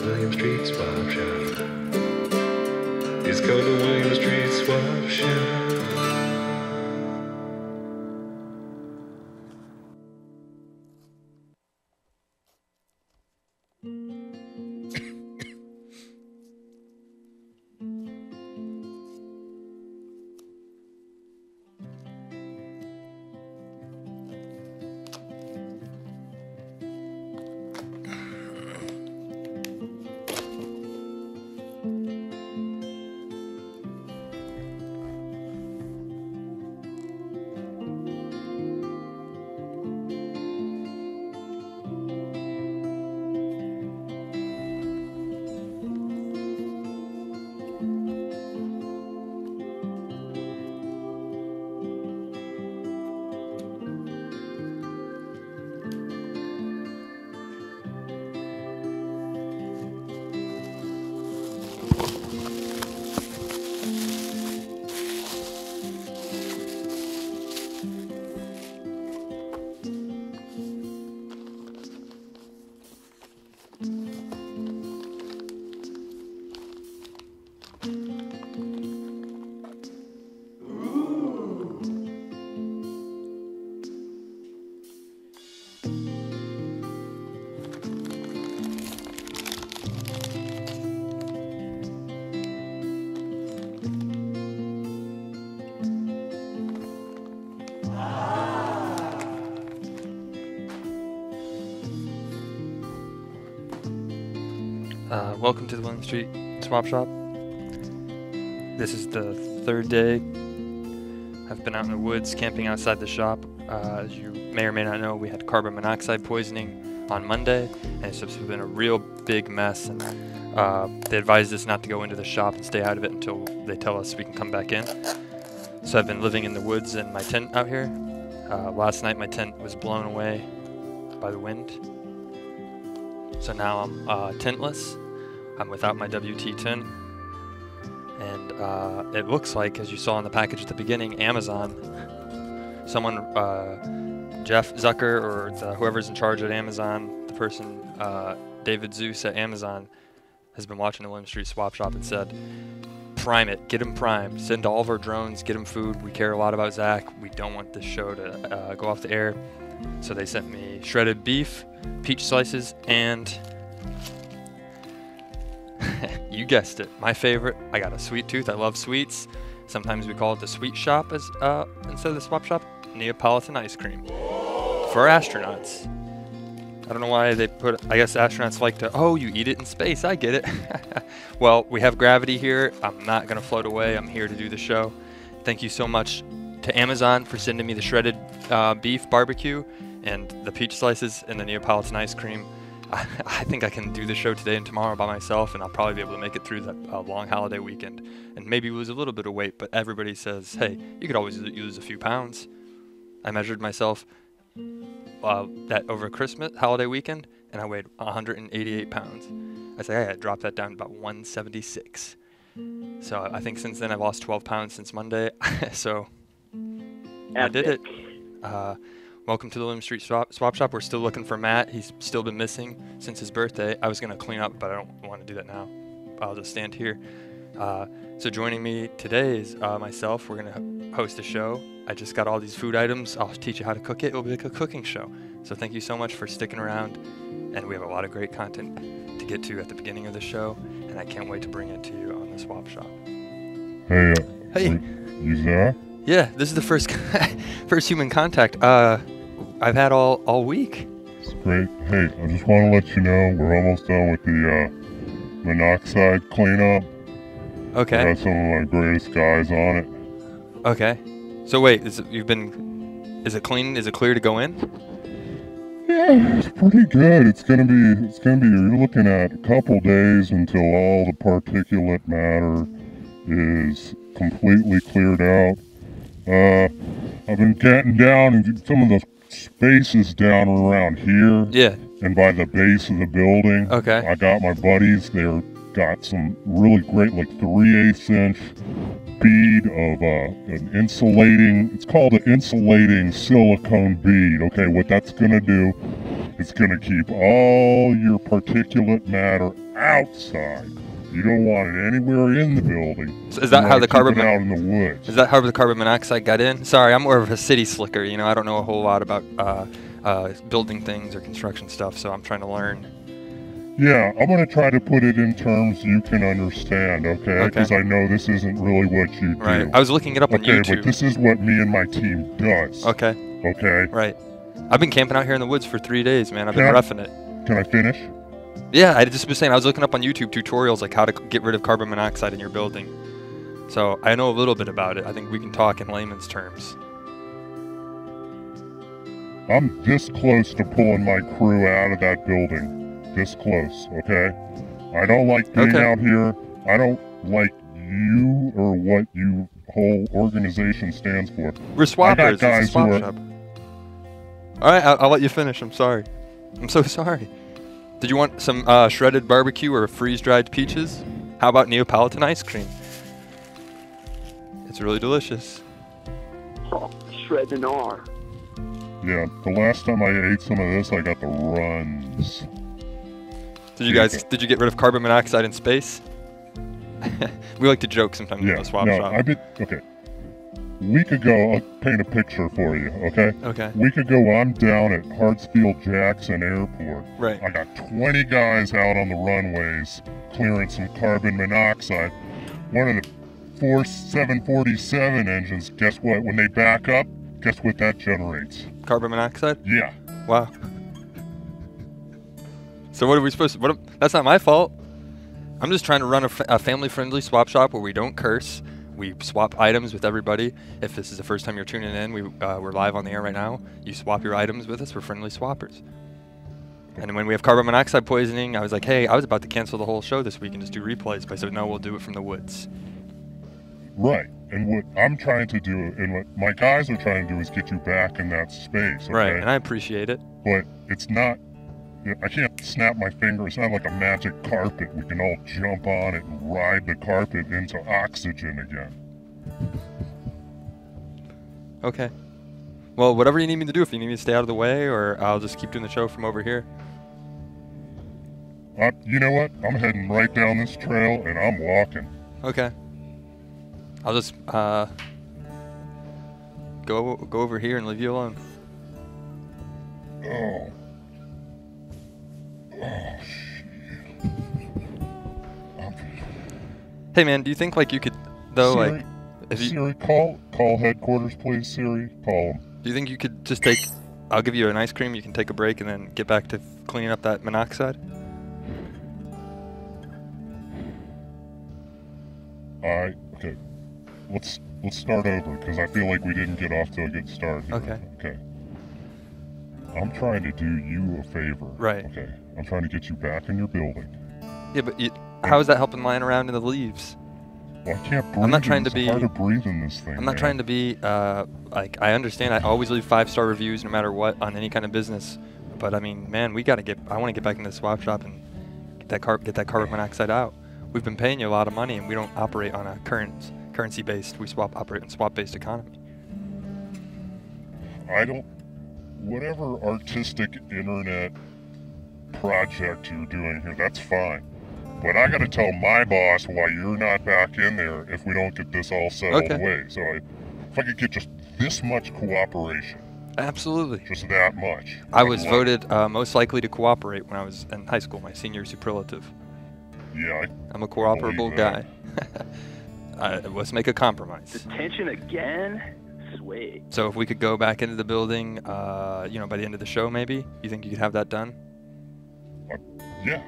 William Street Swap Shop. It's called the William Street Swap Shop. Welcome to the William Street Swap Shop. This is the third day. I've been out in the woods camping outside the shop. As you may or may not know, we had carbon monoxide poisoning on Monday, and it's just been a real big mess. And they advised us not to go into the shop and stay out of it until they tell us we can come back in. So I've been living in the woods in my tent out here. Last night my tent was blown away by the wind. So now I'm tentless. I'm without my WT tent. And it looks like, as you saw in the package at the beginning, Amazon, someone, Jeff Zucker, or whoever's in charge at Amazon, the person, David Zeus at Amazon, has been watching the William Street Swap Shop and said, prime it, get him primed, send all of our drones, get him food. We care a lot about Zack. We don't want this show to go off the air. So they sent me shredded beef, peach slices, and you guessed it, my favorite. I got a sweet tooth. I love sweets. Sometimes we call it the sweet shop as instead of the swap shop. Neapolitan ice cream for astronauts. I don't know why they put. I guess astronauts like to. Oh, you eat it in space. I get it. Well, we have gravity here. I'm not gonna float away. I'm here to do the show. Thank you so much to Amazon for sending me the shredded beef barbecue and the peach slices and the Neapolitan ice cream. I think I can do the show today and tomorrow by myself, and I'll probably be able to make it through that long holiday weekend and maybe lose a little bit of weight. But everybody says, hey, you could always lose a few pounds. I measured myself that over Christmas holiday weekend, and I weighed 188 pounds. I say I had dropped that down to about 176. So I think since then I've lost 12 pounds since Monday. So I did it. Welcome to the William Street Swap Shop. We're still looking for Matt. He's still been missing since his birthday. I was going to clean up, but I don't want to do that now. I'll just stand here. So joining me today is myself. We're going to host a show. I just got all these food items. I'll teach you how to cook it. It'll be like a cooking show. So thank you so much for sticking around. And we have a lot of great content to get to at the beginning of the show. And I can't wait to bring it to you on the Swap Shop. Hey. Hey. You Zack? Yeah, this is the first human contact I've had all week. It's great. Hey, I just want to let you know we're almost done with the monoxide cleanup. Okay. I got some of my greatest guys on it. Okay. So wait, is it clean? Is it clear to go in? Yeah, it's pretty good. It's gonna be. You're looking at a couple days until all the particulate matter is completely cleared out. I've been getting down in some of the spaces down around here. Yeah. And by the base of the building. Okay. I got my buddies. They're got some really great, like 3/8 inch bead of an insulating. It's called an insulating silicone bead. Okay, what that's gonna do, it's gonna keep all your particulate matter outside. You don't want it anywhere in the building. So is that You how wanna the keep carbon it out in the woods? Is that how the carbon monoxide got in? Sorry, I'm more of a city slicker. You know, I don't know a whole lot about building things or construction stuff, so I'm trying to learn. Yeah, I'm gonna try to put it in terms you can understand, okay? Because I know this isn't really what you do. Right. I was looking it up on Okay, YouTube. but this is what me and my team does. Okay. Okay? Right. I've been camping out here in the woods for 3 days, man. I've Can been I- roughing it. Can I finish? Yeah, I just was saying, I was looking up on YouTube tutorials like how to get rid of carbon monoxide in your building. So I know a little bit about it. I think we can talk in layman's terms. I'm this close to pulling my crew out of that building. This close, okay? I don't like being Okay. out here. I don't like you or what you whole organization stands for. We're swappers. It's a guys who swap are- shop. All right, I'll let you finish. I'm sorry. I'm so sorry. Did you want some shredded barbecue or freeze-dried peaches? How about Neapolitan ice cream? It's really delicious. Oh, shred an R. Yeah, the last time I ate some of this, I got the runs. Did you get rid of carbon monoxide in space? We like to joke sometimes in Yeah, the swap no, shop. okay. Week ago, I'll paint a picture for you, okay? Okay. Week ago, I'm down at Hartsfield-Jackson Airport. Right. I got 20 guys out on the runways clearing some carbon monoxide. One of the 747 engines, guess what? When they back up, guess what that generates? Carbon monoxide? Yeah. Wow. So what are we supposed to... That's not my fault. I'm just trying to run a family-friendly swap shop where we don't curse. We swap items with everybody. If this is the first time you're tuning in, we're live on the air right now. You swap your items with us. We're friendly swappers. And when we have carbon monoxide poisoning, I was like, hey, I was about to cancel the whole show this week and just do replays. But I said, no, we'll do it from the woods. Right. And what I'm trying to do, and what my guys are trying to do, is get you back in that space, okay? Right, and I appreciate it. But it's not... I can't snap my finger. It's not like a magic carpet. We can all jump on it and ride the carpet into oxygen again. Okay. Well, whatever you need me to do, if you need me to stay out of the way, or I'll just keep doing the show from over here. You know what? I'm heading right down this trail, and I'm walking. Okay. I'll just go over here and leave you alone. Oh. Oh, shit. Hey man, do you think like you could though Siri, like if you Siri, call headquarters, please. Siri, call them. do you think you could just take I'll give you an ice cream, you can take a break and then get back to cleaning up that monoxide? Okay. Let's start over because I feel like we didn't get off to a good start here. Okay. Okay. I'm trying to do you a favor. Right. Okay. I'm trying to get you back in your building. Yeah, but how is that helping lying around in the leaves? Well, I can't breathe. I'm not trying to It's be- hard to breathe in this thing. I'm not trying to be like I understand I always leave 5-star reviews no matter what on any kind of business, but I mean, man, I want to get back into the swap shop and get that carbon monoxide out. We've been paying you a lot of money and we don't operate on a currency based. We operate in swap based economy. Whatever artistic internet project you're doing here, that's fine. But I gotta tell my boss why you're not back in there if we don't get this all settled Okay. away. So if I could get just this much cooperation, Absolutely. just that much. I was I'd love it. voted most likely to cooperate when I was in high school, my senior superlative. Yeah, I'm a cooperable believe guy. that. Let's make a compromise. Detention again? Sweet. So if we could go back into the building, by the end of the show, maybe you think you could have that done? yeah.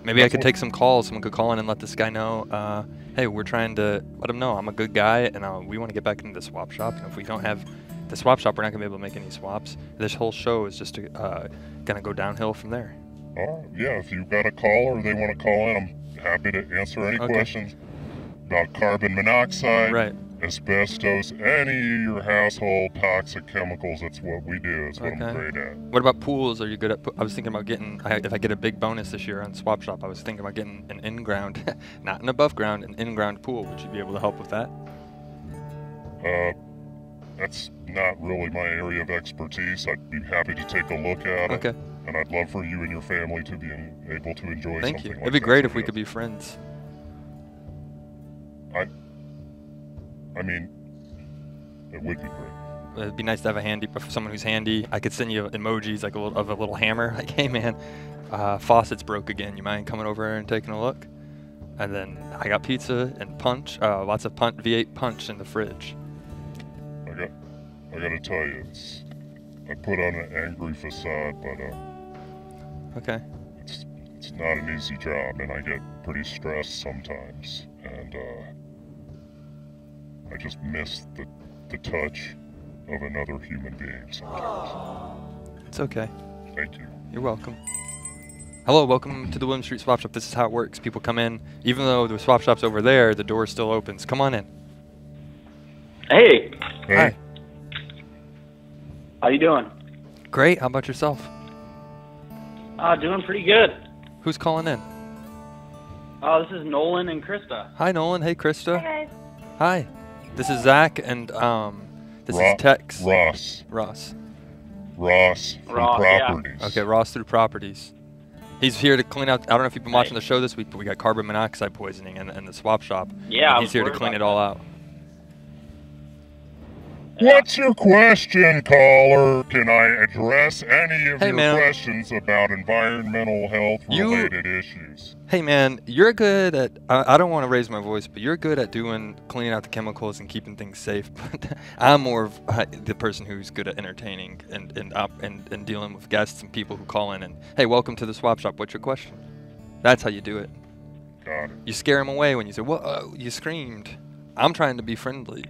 Maybe I That's could what- take some calls. Someone could call in and let this guy know, hey, we're trying to let him know I'm a good guy and we want to get back into the swap shop. And if we don't have the swap shop, we're not going to be able to make any swaps. This whole show is just going to go downhill from there. Yeah, if you've got a call or they want to call in, I'm happy to answer any Okay. questions about carbon monoxide, Right. asbestos, any of your household toxic chemicals. That's what we do. That's what I'm Okay. great at. What about pools? Are you good at I was thinking about getting, if I get a big bonus this year on swap shop, I was thinking about getting an in-ground, not an above-ground, an in-ground pool. Would you be able to help with that? That's not really my area of expertise. I'd be happy to take a look at it. Okay. and I'd love for you and your family to be able to enjoy Thank something you. like It'd be that. great So if we yes. could be friends. I mean, it would be great. It'd be nice to have a handy, someone who's handy. I could send you emojis like of a little hammer, like, hey man, faucet's broke again. You mind coming over and taking a look? And then I got pizza and punch, lots of V8 punch in the fridge. I gotta tell you, I put on an angry facade, but Okay. it's not an easy job, and I get pretty stressed sometimes, and I just miss the touch of another human being sometimes. It's okay. Thank you. You're welcome. Hello, welcome to the William Street Swap Shop. This is how it works. People come in, even though the swap shop's over there, the door still opens. Come on in. Hey, Hey, Hi. how you doing? Great. How about yourself? Doing pretty good. Who's calling in? This is Nolan and Krista. Hi, Nolan. Hey, Krista. Hey guys. Hi. This is Zack, and this is Tex. Ross Ross. from Ross, yeah. Properties. Okay, Ross through Properties. He's here to clean out. I don't know if you've been watching the show this week, but we got carbon monoxide poisoning in the swap shop. Yeah, And I he's was here to worried clean it about all out. What's your question, caller? Can I address any of Hey, your man. questions about environmental health-related issues? Hey man, you're good at. I don't want to raise my voice, but you're good at cleaning out the chemicals and keeping things safe. But I'm more of the person who's good at entertaining and dealing with guests and people who call in and, hey, welcome to the swap shop. What's your question? That's how you do it. Got it. You scare them away when you say, "Whoa!" You screamed. I'm trying to be friendly.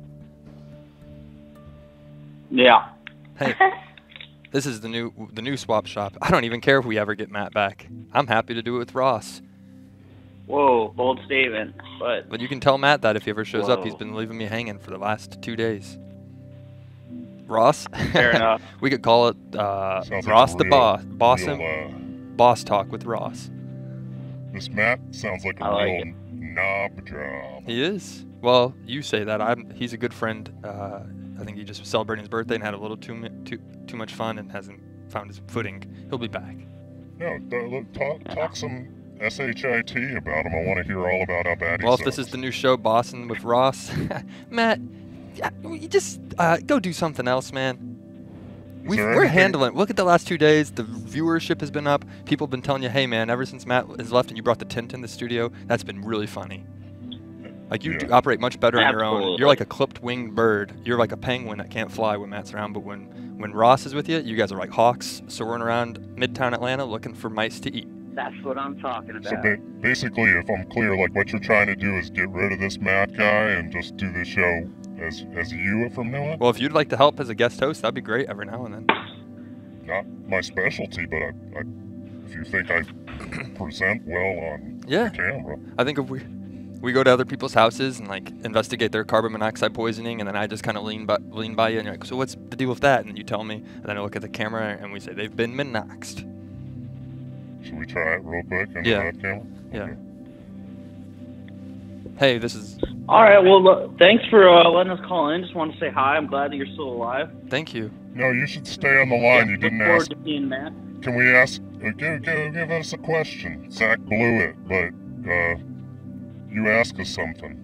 Yeah. Hey, this is the new swap shop. I don't even care if we ever get Matt back. I'm happy to do it with Ross. Whoa, bold statement. But You can tell Matt that if he ever shows up. He's Whoa. been leaving me hanging for the last 2 days. Ross? fair enough. We could call it Sounds like Ross a the real- boss. Boss real, him. Boss talk with Ross. This Matt sounds like a I like real knob job. He is. Well, you say that. He's a good friend. I think he just was celebrating his birthday and had a little too much fun and hasn't found his footing. He'll be back. No, talk some SHIT about him. I want to hear all about how bad he Well, sucks. if this is the new show, Bossin' with Ross, Matt, yeah, you just go do something else, man. Is there We're anything- handling it. Look at the last 2 days. The viewership has been up. People have been telling you, hey, man, ever since Matt has left and you brought the tent in the studio, that's been really funny. Like, you Yeah. operate much better on your own. Absolutely. You're like a clipped-winged bird. You're like a penguin that can't fly when Matt's around. But when Ross is with you, you guys are like hawks soaring around Midtown Atlanta looking for mice to eat. That's what I'm talking So about. basically, if I'm clear, like what you're trying to do is get rid of this Matt guy and just do the show as you from now on? Well, if you'd like to help as a guest host, that'd be great every now and then. Not my specialty, but if you think I present well on Yeah. the camera. I think if we go to other people's houses and like investigate their carbon monoxide poisoning, and then I just kind of lean by you and you're like, so what's the deal with that? And then you tell me, and then I look at the camera and we say they've been monoxed. Should we try it real quick into Yeah. that camera? Yeah. Okay. Hey, this is. All right, well, thanks for letting us call in. Just want to say hi. I'm glad that you're still alive. Thank you. No, you should stay on the line. You didn't Look forward ask. to seeing Matt. Can we ask? Give us a question. Zack blew it, but you ask us something.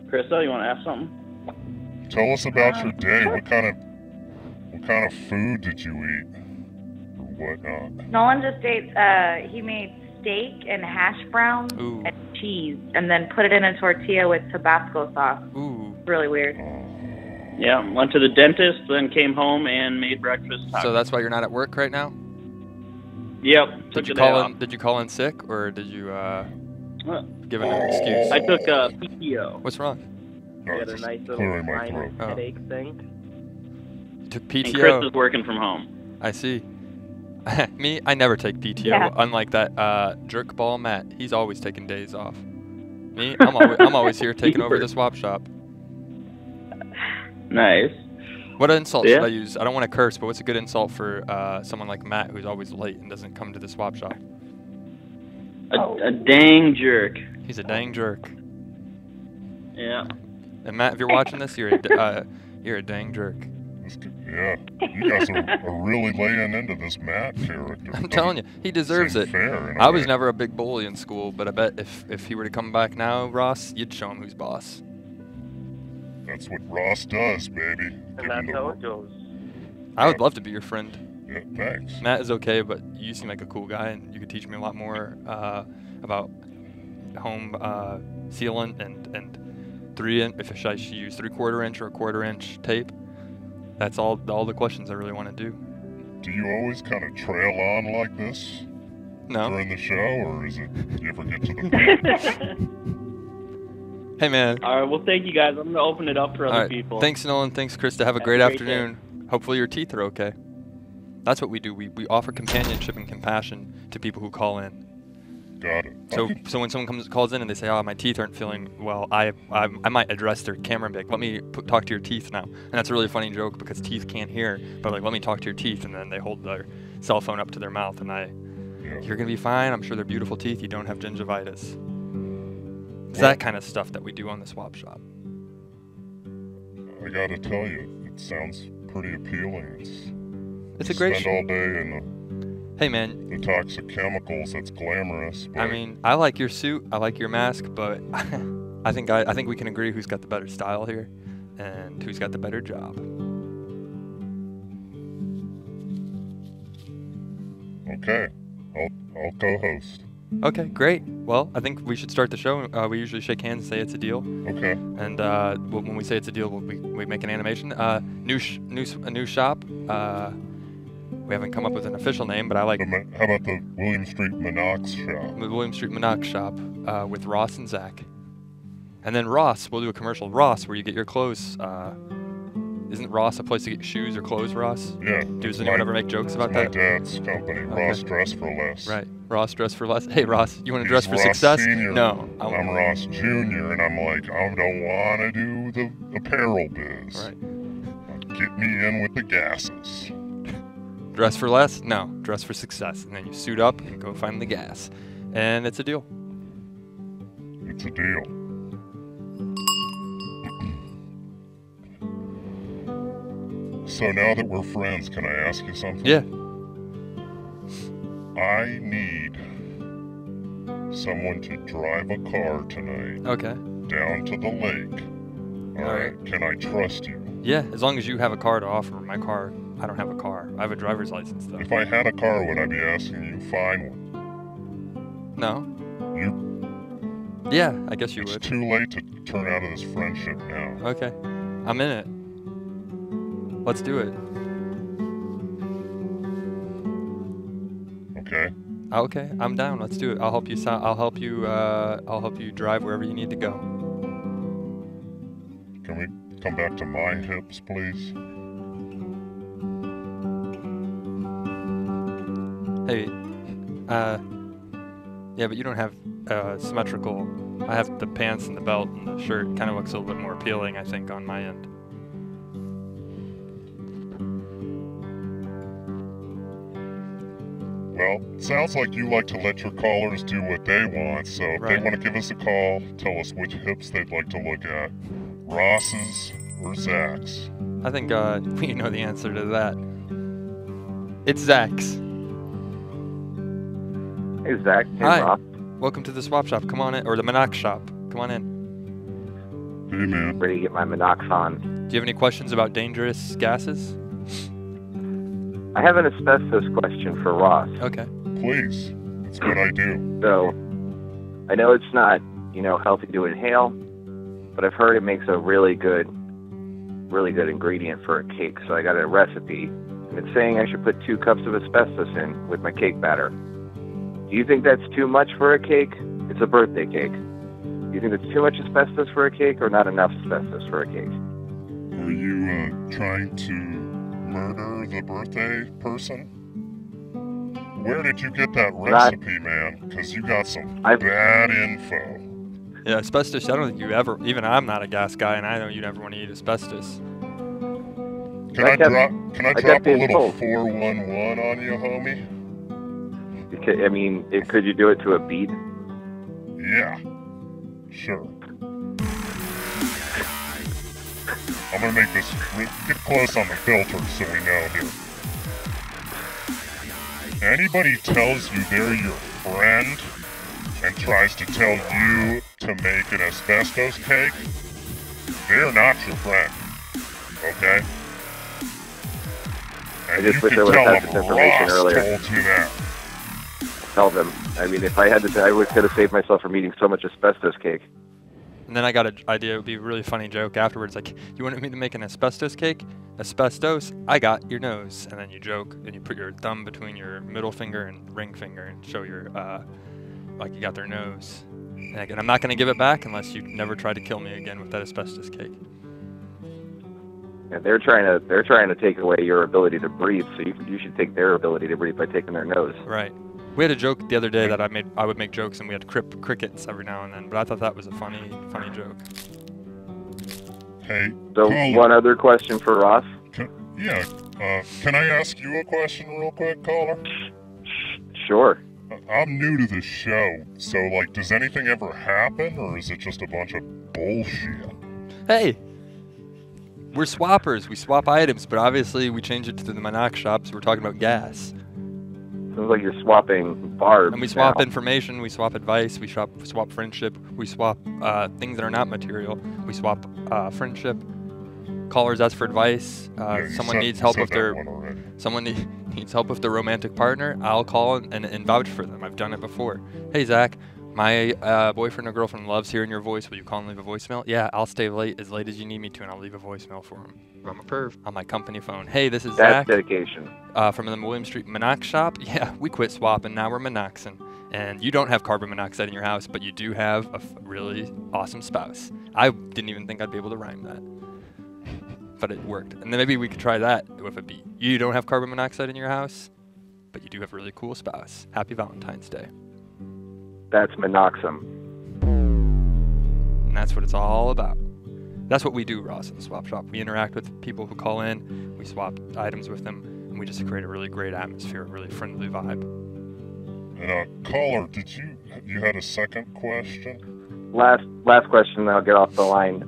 Krista, you want to ask something? Tell us about your day. What kind of food did you eat, or whatnot? Nolan just ate, he made steak and hash browns Ooh. and cheese and then put it in a tortilla with Tabasco sauce. Ooh. Really weird. Yeah, went to the dentist, then came home and made breakfast. So that's why you're not at work right now? Yep, took Did you a day call off. in? Did you call in sick, or did you Well, give an excuse? I took PTO. What's wrong? No, Had it's a just nice little clearing my minor throat. Oh. headache thing. You took And PTO. Chris is working from home. I see. Me, I never take PTO. Yeah. Unlike that jerk ball Matt, he's always taking days off. Me, I'm always here taking over the swap shop. Nice. What insult Yeah. should I use? I don't want to curse, but what's a good insult for someone like Matt who's always late and doesn't come to the swap shop? A dang jerk. He's a dang jerk. Yeah. And Matt, if you're watching this, you're a dang jerk. Yeah, you guys are really laying into this Matt character. I'm telling you, he deserves Seem it. fair in a I was way. never a big bully in school, but I bet if he were to come back now, Ross, you'd show him who's boss. That's what Ross does, baby. And that's how it goes. I would love to be your friend. Yeah, thanks. Matt is okay, but you seem like a cool guy, and you could teach me a lot more about home sealant and 3-inch. If I should use 3/4 inch or a 1/4 inch tape. That's all the questions I really want to do. Do you always kind of trail on like this No. during the show, or is it? Do you ever get to the point? Hey man. All right. Well, thank you guys. I'm gonna open it up for All other right. people. Thanks, Nolan. Thanks, Krista. Have a Have great a great afternoon. Hopefully your teeth are okay. That's what we do. We offer companionship and compassion to people who call in. Got it. So when someone calls in and they say, "Oh, my teeth aren't feeling well," I might address their camera and be like, "Let me talk to your teeth now." And that's a really funny joke because teeth can't hear, but like, "Let me talk to your teeth," and then they hold their cell phone up to their mouth, and you're gonna be fine. I'm sure they're beautiful teeth. You don't have gingivitis. It's that kind of stuff that we do on the swap shop. I gotta tell you, it sounds pretty appealing. It's a great spend all day in Hey man, the toxic chemicals. That's glamorous. But I mean, I like your suit, I like your mask, but I think we can agree who's got the better style here, and who's got the better job. okay, I'll co-host. Okay, great. Well, I think we should start the show. We usually shake hands and say it's a deal. Okay. And when we say it's a deal, we make an animation. A new shop. We haven't come up with an official name, but I like How about the William Street Monoxer shop? the William Street Monox shop with Ross and Zack. And then Ross, we'll do a commercial. Ross, where you get your clothes. Isn't Ross a place to get shoes or clothes, Ross? Yeah. Does anyone ever make jokes about My that? dad's company, Ross Dress for Less. Right. Ross Dress for Less. Hey, Ross, you want to He's dress for Ross success? Senior. No. I'm Ross Jr., and I'm like, I don't want to do the apparel biz. Right. Get me in with the gases. Dress for less? No. Dress for success. And then you suit up and go find the gas. And it's a deal. It's a deal. So now that we're friends, can I ask you something? Yeah. I need someone to drive a car tonight Okay. down to the lake. All right. Can I trust you? Yeah, as long as you have a car to offer. My car, I don't have a car. I have a driver's license, though. If I had a car, would I be asking you to find one? No. You? Yeah, I guess you It's would. too late to turn out of this friendship now. Okay. I'm in it. Let's do it. Okay. Okay, I'm down. Let's do it. I'll help you. I'll help you drive wherever you need to go. Can we come back to my hips, please? Hey, yeah, but you don't have symmetrical. I have the pants and the belt and the shirt. Kind of looks a little bit more appealing, I think, on my end. Well, it sounds like you like to let your callers do what they want, so if they Right. want to give us a call, tell us which hips they'd like to look at. Ross's or Zack's. I think we know the answer to that. It's Zack's. Hey, Zack. Hey, Hi. Ross. Welcome to the swap shop. Come on in, or the Monox shop. Come on in. Hey, man. Ready to get my Monox on. Do you have any questions about dangerous gases? I have an asbestos question for Ross. Okay. Please. It's what I do. So, I know it's not, healthy to inhale, but I've heard it makes a really good ingredient for a cake. So I got a recipe, and it's saying I should put 2 cups of asbestos in with my cake batter. Do you think that's too much for a cake? It's a birthday cake. Do you think it's too much asbestos for a cake, or not enough asbestos for a cake? Are you trying to murder the birthday person? Where did you get that recipe, man? Because you got some bad info. Yeah, asbestos. I don't think you ever. Even I'm not a gas guy, and I know you never want to eat asbestos. Can I drop a little told. 411 on you, homie? I mean, could you do it to a beat? Yeah. Sure. I'm gonna make this get close on the filter so we know here. Anybody tells you they're your friend and tries to tell you to make an asbestos cake, they're not your friend. Okay? And I just you wish can I would tell have had them this information Ross earlier. told you that. Tell them. I mean, if I had to, I could have saved myself from eating so much asbestos cake. And then I got an idea. It would be a really funny joke afterwards. Like, you wanted me to make an asbestos cake? Asbestos? I got your nose. And then you joke, and you put your thumb between your middle finger and ring finger and show your, like you got their nose. And again, I'm not going to give it back unless you never try to kill me again with that asbestos cake. Yeah, they're trying to take away your ability to breathe. So you should take their ability to breathe by taking their nose. Right. We had a joke the other day that I would make jokes and we had crickets every now and then, but I thought that was a funny joke. Hey, So caller, one other question for Ross. can I ask you a question real quick, caller? Sure. I'm new to the show, so like, does anything ever happen, or is it just a bunch of bullshit? Hey! We're swappers. We swap items, but obviously we change it to the Monoxer shop, so we're talking about gas. Sounds like you're swapping barbs. And we swap now. information, we swap advice, we swap friendship, we swap things that are not material. We swap friendship. Callers ask for advice. Someone needs help with their needs help with their romantic partner. I'll call and vouch for them. I've done it before. Hey Zach, my boyfriend or girlfriend loves hearing your voice. Will you call and leave a voicemail? Yeah, I'll stay as late as you need me to, and I'll leave a voicemail for him. I'm a perv. On my company phone. Hey, this is That's Zach. dedication. From the William Street Monox shop. Yeah, we quit swapping. Now we're monoxing. And you don't have carbon monoxide in your house, but you do have a really awesome spouse. I didn't even think I'd be able to rhyme that. But it worked. And then maybe we could try that with a beat. You don't have carbon monoxide in your house, but you do have a really cool spouse. Happy Valentine's Day. That's monoxum. And that's what it's all about. That's what we do, Ross, in the swap shop. We interact with people who call in, we swap items with them, and we just create a really great atmosphere, a really friendly vibe. And caller, you had a second question? Last question, then I'll get off the line.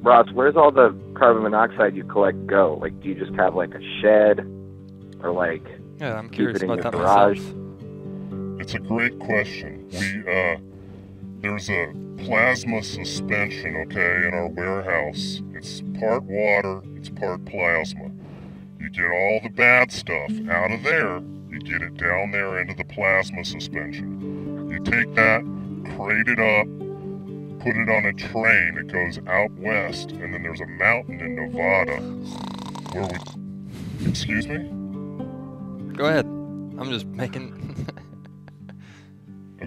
Ross, where's all the carbon monoxide you collect go? Like, do you just have like a shed, or like? Yeah, I'm keep curious it in about your that garage? myself. It's a great question. There's a plasma suspension, okay, in our warehouse. It's part water, it's part plasma. You get all the bad stuff out of there, you get it down there into the plasma suspension. You take that, crate it up, put it on a train, it goes out west, and then there's a mountain in Nevada where we... Excuse me? Go ahead. I'm just making...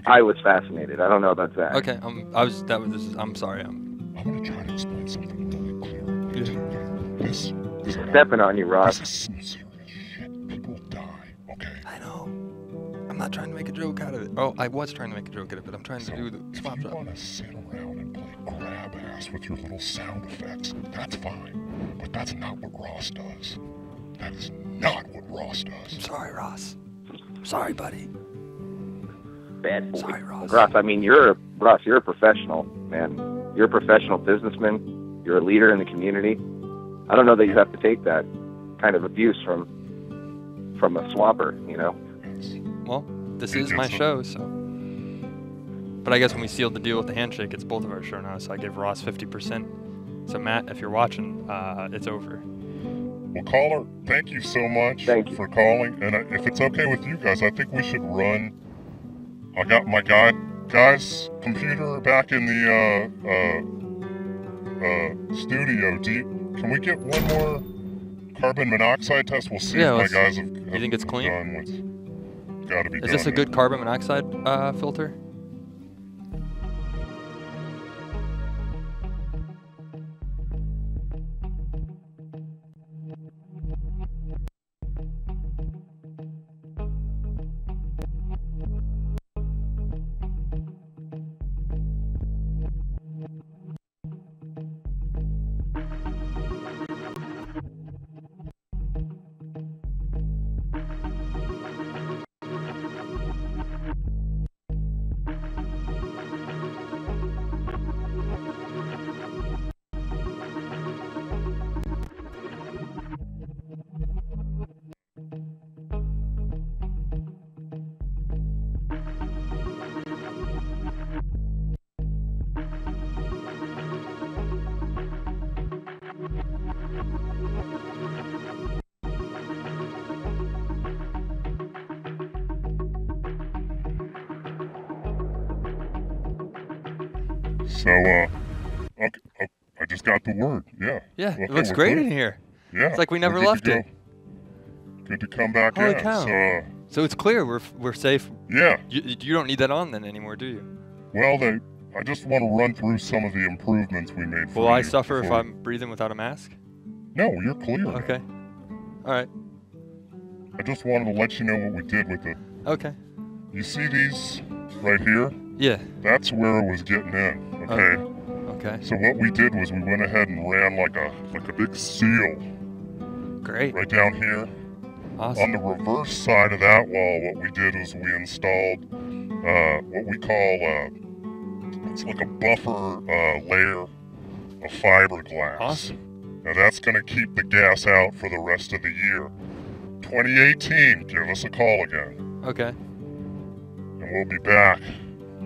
I was fascinated. I don't know about Zach. Okay, I'm sorry. I'm gonna try to explain something really clear. This He's stepping on you, Ross. is some serious shit. People die, okay? I know. I'm not trying to make a joke out of it. Oh, I was trying to make a joke out of it, but I'm trying So, to do the if swap you shop. want to sit around and play grab ass with your little sound effects, that's fine. But that's not what Ross does. That is not what Ross does. I'm sorry, Ross. I'm sorry, buddy. Bad boy. Sorry, Ross. Ross, I mean, you're a professional, man. You're a professional businessman. You're a leader in the community. I don't know that you have to take that kind of abuse from a swapper, you know? Well, this is my show, so. But I guess when we sealed the deal with the handshake, it's both of our show now, so I give Ross 50%. So Matt, if you're watching, it's over. Well, caller, thank you so much for calling. And if it's okay with you guys, I think we should run. I got my guy's computer back in the studio. Can we get one more carbon monoxide test? We'll see if my guys have you think it's clean? done what's got to be done. Is this a good carbon monoxide filter? So, okay, I just got the word. Yeah. Yeah, Okay, it looks we're great good. in here. Yeah. It's like we never we're good left to it. go. Good to come back Holy in. cow. So it's clear we're safe. Yeah. You don't need that on then anymore, do you? Well, I just want to run through some of the improvements we made for Will you. I suffer if before- I'm breathing without a mask? No, you're clear. Okay. All right. I just wanted to let you know what we did with it. Okay. You see these right here? Yeah. That's where it was getting in. Okay. Okay. So what we did was we went ahead and ran like a big seal Great. right down here. Awesome. On the reverse side of that wall, what we did was we installed what we call it's like a buffer layer of fiberglass. Awesome. Now that's going to keep the gas out for the rest of the year. 2018, give us a call again. Okay. And we'll be back.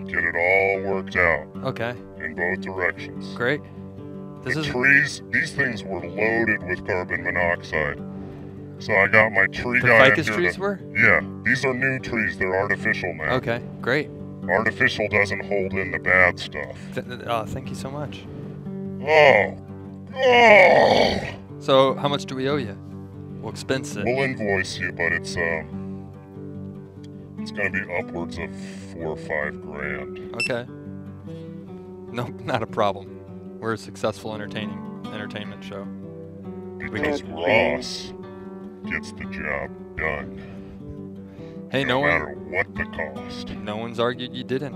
Get it all worked out Okay. in both directions. Great. This The is trees, these things were loaded with carbon monoxide. So I got my tree the guy in ficus here trees to, were? Yeah, these are new trees. They're artificial now. Okay. Great. Artificial doesn't hold in the bad stuff. Thank you so much. Oh. Oh. So how much do we owe you? We'll expense it. We'll invoice you, but it's gonna be upwards of $4 or $5 grand. Okay. No, not a problem. We're a successful entertainment show. Because Ross gets the job done. Hey, no no matter one. what the cost. No one's argued you didn't.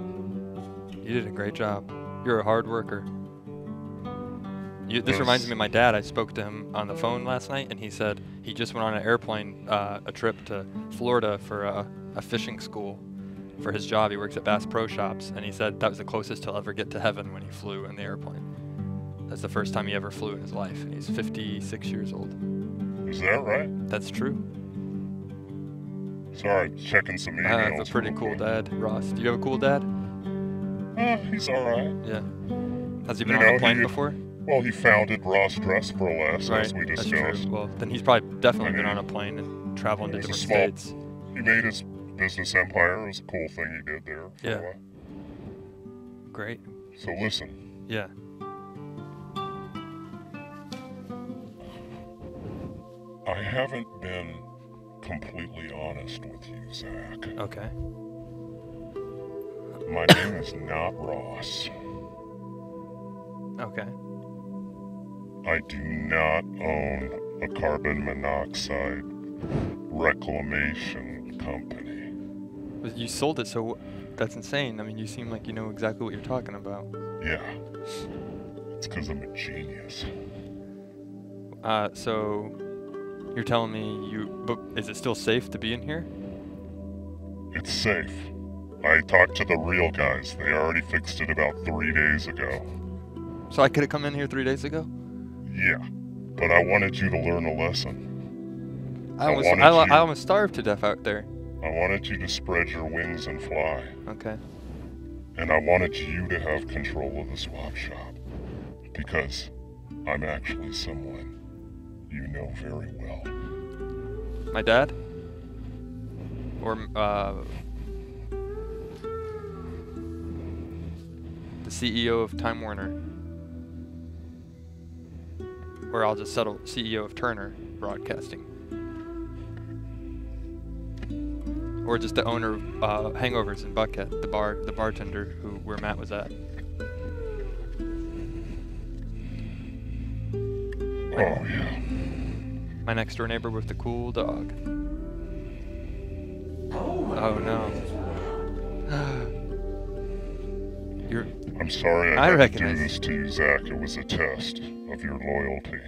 You did a great job. You're a hard worker. This reminds me of my dad. I spoke to him on the phone last night, and he said he just went on an airplane, a trip to Florida for a fishing school for his job. He works at Bass Pro Shops, and he said that was the closest he'll ever get to heaven when he flew in the airplane. That's the first time he ever flew in his life, and he's 56 years old. Is that right? That's true. Sorry, checking some emails. I have a pretty cool dad, Ross. Do you have a cool dad? He's alright. Yeah. Has he been on a plane before? Well, he founded Ross Dress for Less, as we That's discussed. true. Well, then he's probably definitely been on a plane and traveling to It was different a states. He made his business empire. It was a cool thing he did there. For Yeah. a while. Great. So listen, Yeah. I haven't been completely honest with you, Zach. Okay. My name is not Ross. Okay. I do not own a carbon monoxide reclamation company. But you sold it, so that's insane. I mean, you seem like you know exactly what you're talking about. Yeah. It's because I'm a genius. So you're telling me but is it still safe to be in here? It's safe. I talked to the real guys. They already fixed it about 3 days ago. So I could have come in here 3 days ago? Yeah. But I wanted you to learn a lesson. I almost starved to death out there. I wanted you to spread your wings and fly. Okay. And I wanted you to have control of the swap shop. Because I'm actually someone you know very well. My dad? Or, the CEO of Time Warner? Or I'll just settle CEO of Turner Broadcasting. Or just the owner of Hangovers in Buckhead, the bartender where Matt was at. Oh, yeah. My next door neighbor with the cool dog. Oh no. I'm sorry I I had to do recognize- this to you, Zach. It was a test of your loyalty.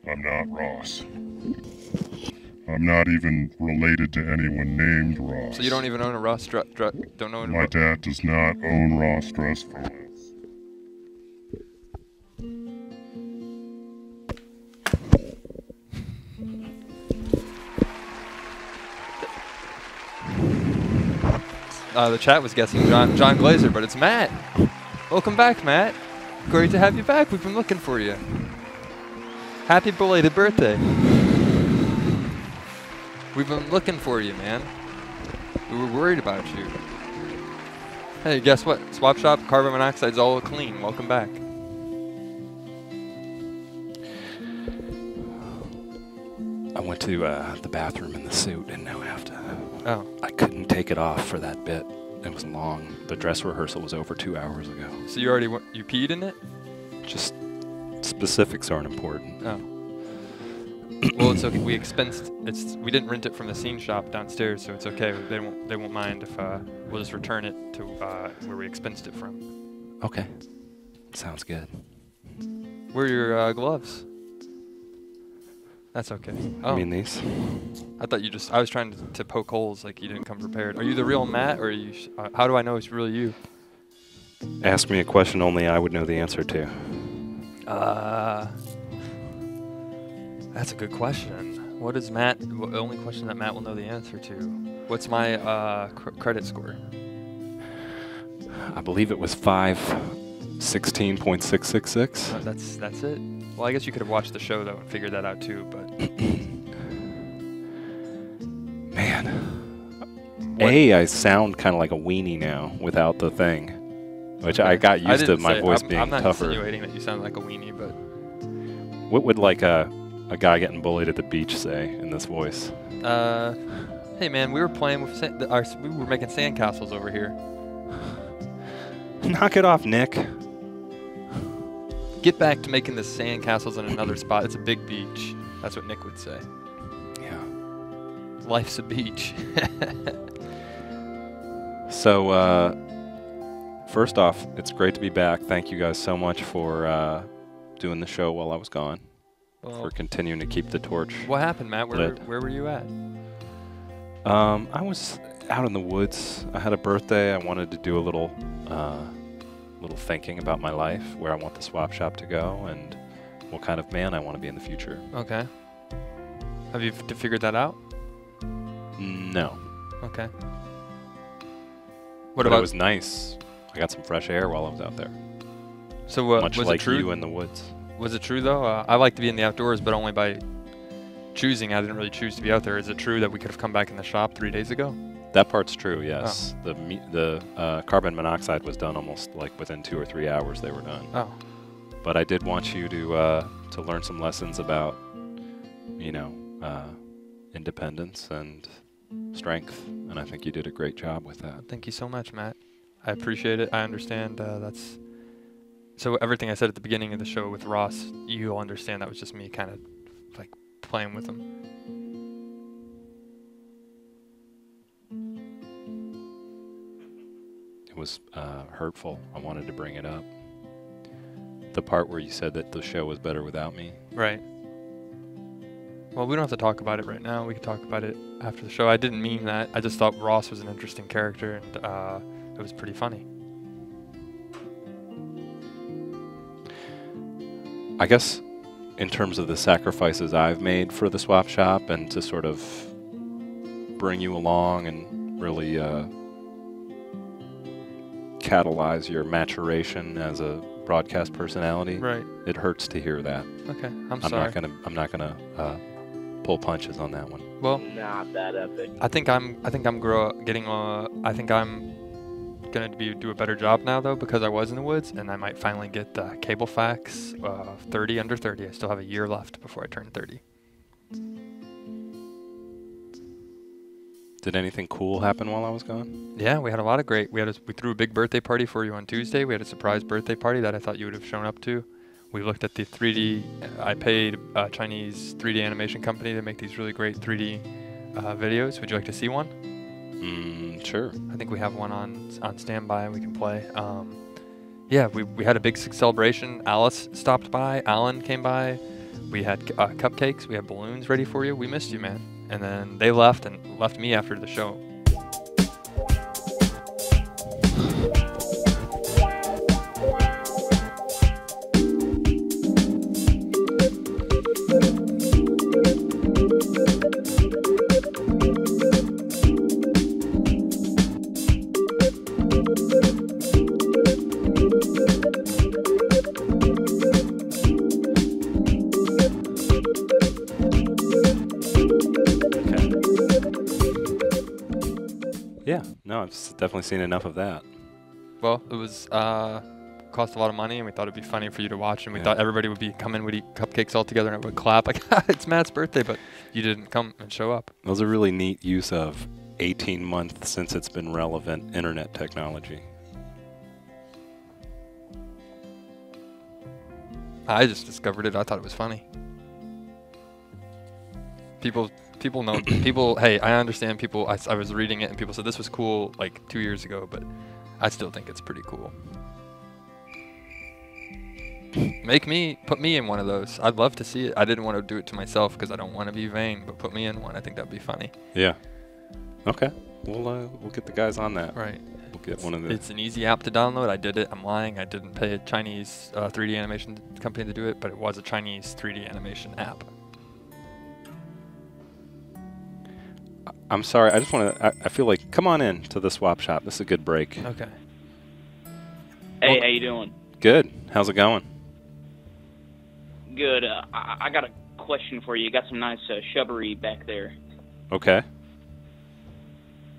I'm not Ross. I'm not even related to anyone named Ross. So you don't even own a Ross don't own My dad does not own Ross Dress for Less. The chat was guessing John Glazer, but it's Matt. Welcome back, Matt. Great to have you back. We've been looking for you. Happy belated birthday. We've been looking for you, man. We were worried about you. Hey, guess what? Swap shop, carbon monoxide's all clean. Welcome back. I went to the bathroom in the suit, and now I have to. Oh. I couldn't take it off for that bit. It was long. The dress rehearsal was over 2 hours ago. So you already you peed in it? Just specifics aren't important. Oh. Well, it's okay. We didn't rent it from the scene shop downstairs, so it's okay. They won't mind if we'll just return it to where we expensed it from. Okay. Sounds good. Where are your gloves? That's okay. Oh. You mean these? I thought I was trying to poke holes like you didn't come prepared. Are you the real Matt, or are you? How do I know it's really you? Ask me a question only I would know the answer to. That's a good question. What is Matt? The only question that Matt will know the answer to. What's my credit score? I believe it was 516.666. That's it. Well, I guess you could have watched the show though and figured that out too. But man, I sound kind of like a weenie now without the thing, which I got used to my voice being I'm not tougher. insinuating that you sound like a weenie, but what would like a guy getting bullied at the beach say in this voice? Hey man, we were playing with we were making sandcastles over here. Knock it off, Nick. Get back to making the sandcastles in another spot. It's a big beach. That's what Nick would say. Yeah. Life's a beach. So, first off, it's great to be back. Thank you guys so much for doing the show while I was gone. Well, for continuing to keep the torch. What happened, Matt? Where lit. were you at? I was out in the woods. I had a birthday. I wanted to do a little thinking about my life, where I want the swap shop to go, and what kind of man I want to be in the future. Okay. Have you figured that out? No. Okay. But it was nice. I got some fresh air while I was out there. So much was like it true? you in the woods. Was it true though? I like to be in the outdoors, but only by choosing. I didn't really choose to be out there. Is it true that we could have come back in the shop 3 days ago? That part's true, yes. Oh. The carbon monoxide was done almost like within 2 or 3 hours they were done. Oh. But I did want you to learn some lessons about, independence and strength, and I think you did a great job with that. Thank you so much, Matt. I appreciate it. I understand. So everything I said at the beginning of the show with Ross, you'll understand that was just me kind of like playing with him. It was hurtful. I wanted to bring it up. The part where you said that the show was better without me. Right. Well, we don't have to talk about it right now. We can talk about it after the show. I didn't mean that. I just thought Ross was an interesting character, and it was pretty funny. I guess in terms of the sacrifices I've made for the swap shop and to sort of bring you along and really catalyze your maturation as a broadcast personality. Right. It hurts to hear that. Okay, I'm sorry. I'm not gonna pull punches on that one. Well, not that epic. I think I'm gonna do a better job now though, because I was in the woods, and I might finally get the cable fax 30 under 30. I still have a year left before I turn 30. Did anything cool happen while I was gone? Yeah, we had a lot of great. We threw a big birthday party for you on Tuesday. We had a surprise birthday party that I thought you would have shown up to. We looked at the 3D. I paid a Chinese 3D animation company to make these really great 3D videos. Would you like to see one? Sure. I think we have one on standby and we can play. Yeah, we had a big celebration. Alice stopped by. Alan came by. We had cupcakes. We had balloons ready for you. We missed you, man. And then they left me after the show. Yeah, no, I've definitely seen enough of that. Well, it was cost a lot of money, and we thought it'd be funny for you to watch, and we thought everybody would come in, would eat cupcakes all together, and it would clap like, it's Matt's birthday, but you didn't come and show up. That was a really neat use of 18 months since it's been relevant internet technology. I just discovered it. I thought it was funny. People know. Hey, I understand. I was reading it, and people said this was cool like 2 years ago, but I still think it's pretty cool. Put me in one of those. I'd love to see it. I didn't want to do it to myself because I don't want to be vain, but put me in one. I think that'd be funny. Yeah. Okay. We'll get the guys on that. Right. We'll get one of the. It's an easy app to download. I did it. I'm lying. I didn't pay a Chinese 3D animation company to do it, but it was a Chinese 3D animation app. I'm sorry. I just want to. I feel like come on in to the swap shop. This is a good break. Okay. Hey, how you doing? Good. How's it going? Good. I got a question for you. You got some nice shrubbery back there. Okay.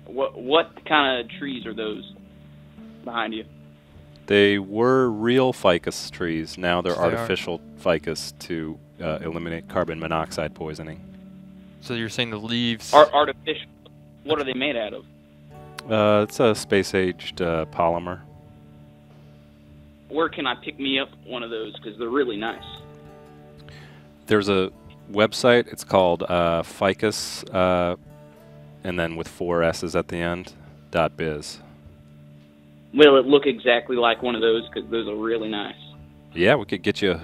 What kind of trees are those behind you? They were real ficus trees. Now they're They artificial ficus to eliminate carbon monoxide poisoning. So you're saying the leaves? Artificial. What are they made out of? It's a space-aged polymer. Where can I pick me up one of those? Because they're really nice. There's a website. It's called ficus, and then with 4 S's at the end, .biz. Will it look exactly like one of those? Because those are really nice. Yeah, we could get you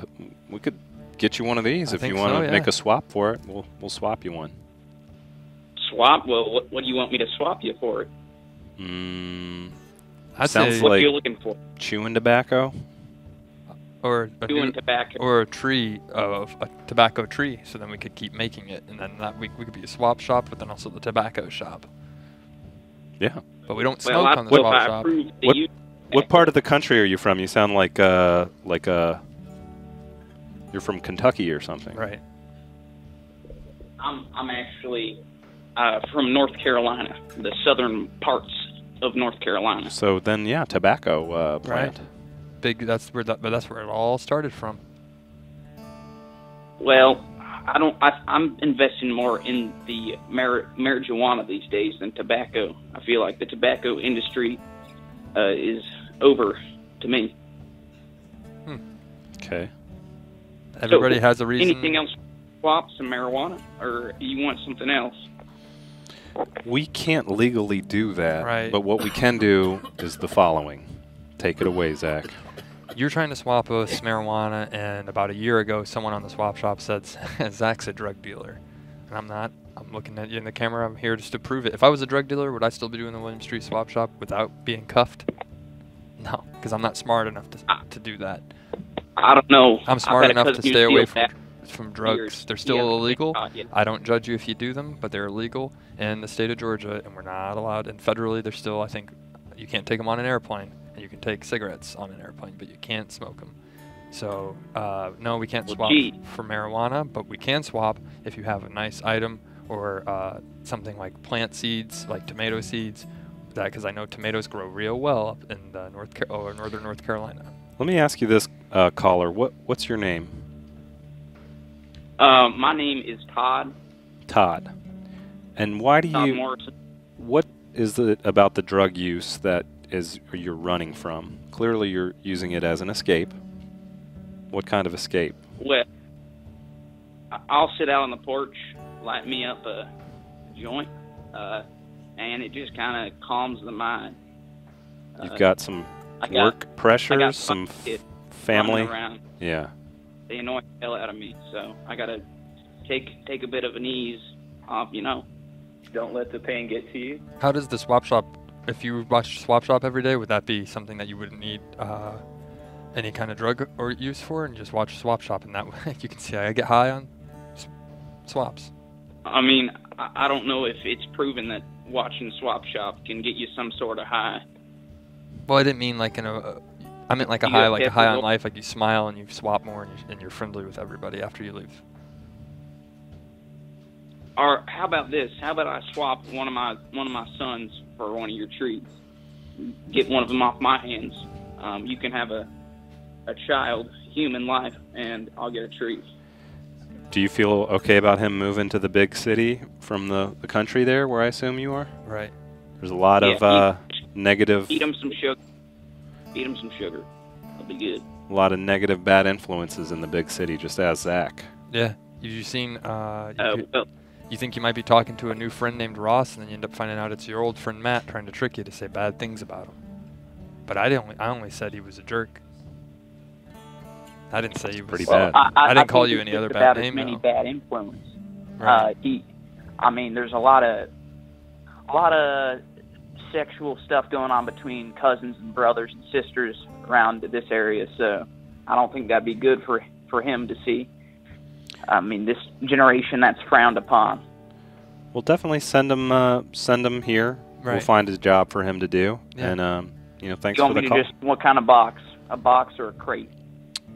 one of these if you want to make a swap for it. We'll swap you one. Swap? Well, what do you want me to swap you for it? Sounds what like are you looking for? chewing tobacco. Or Chewing tobacco. or a tree of a tobacco tree, so then we could keep making it, and then we could be a swap shop, but then also the tobacco shop. Yeah. But we don't smoke on the swap shop. What part of the country are you from? You sound like you're from Kentucky or something. Right. I'm actually from North Carolina, the southern parts of North Carolina. So then, yeah, tobacco plant. Right. That's where it all started from. Well, I'm investing more in the marijuana these days than tobacco. I feel like the tobacco industry is over to me. Okay. Everybody has a reason. Anything else? Swap some marijuana, or you want something else? We can't legally do that, right. But what we can do is the following. Take it away, Zach. You're trying to swap us marijuana, and about a year ago, someone on the swap shop said, Zach's a drug dealer. And I'm not. I'm looking at you in the camera. I'm here just to prove it. If I was a drug dealer, would I still be doing the William Street swap shop without being cuffed? No, because I'm not smart enough to do that. I don't know. I'm smart enough to stay away from drugs. Years. They're still illegal. I don't judge you if you do them, but they're illegal in the state of Georgia, and we're not allowed. And federally, they're still, I think, you can't take them on an airplane. And you can take cigarettes on an airplane, but you can't smoke them. So, no, we can't swap for marijuana, but we can swap if you have a nice item or something like plant seeds, like tomato seeds, because I know tomatoes grow real well up in northern North Carolina. Let me ask you this, caller. What's your name? My name is Todd. Todd. And why do Todd you... Morrison. What is it about the drug use that you're running from? Clearly you're using it as an escape. What kind of escape? Well, I'll sit out on the porch, light me up a joint, and it just kind of calms the mind. You've got some work pressures, some family. Around. Yeah. They annoy the hell out of me, so I gotta take a bit of an ease off, Don't let the pain get to you. How does the swap shop, if you watch swap shop every day, would that be something that you wouldn't need any kind of drug or use for, and just watch swap shop, and that way you can see I get high on swaps? I mean, I don't know if it's proven that watching swap shop can get you some sort of high. Well, I didn't mean like I meant like a high on life, like you smile and you swap more and you're friendly with everybody after you leave. Or how about this? How about I swap one of my sons for one of your trees? get one of them off my hands. You can have a child, human life, and I'll get a treat. Do you feel okay about him moving to the big city from the country there, where I assume you are? Right. There's a lot of negative... Feed him some sugar. Feed him some sugar. That'll be good. A lot of negative, bad influences in the big city, just as Zach. Yeah. Have you seen... Well, you think you might be talking to a new friend named Ross, and then you end up finding out it's your old friend Matt trying to trick you to say bad things about him. But I only said he was a jerk. I didn't say he was pretty bad. I didn't call think you it's any just other about bad name. Many though. bad influence. Right. There's a lot of sexual stuff going on between cousins and brothers and sisters around this area. So I don't think that'd be good for him to see. I mean, this generation, that's frowned upon. We'll definitely send him here. Right. We'll find a job for him to do. Yeah. And thanks You for want the me call. to just, what kind of box? A box or a crate?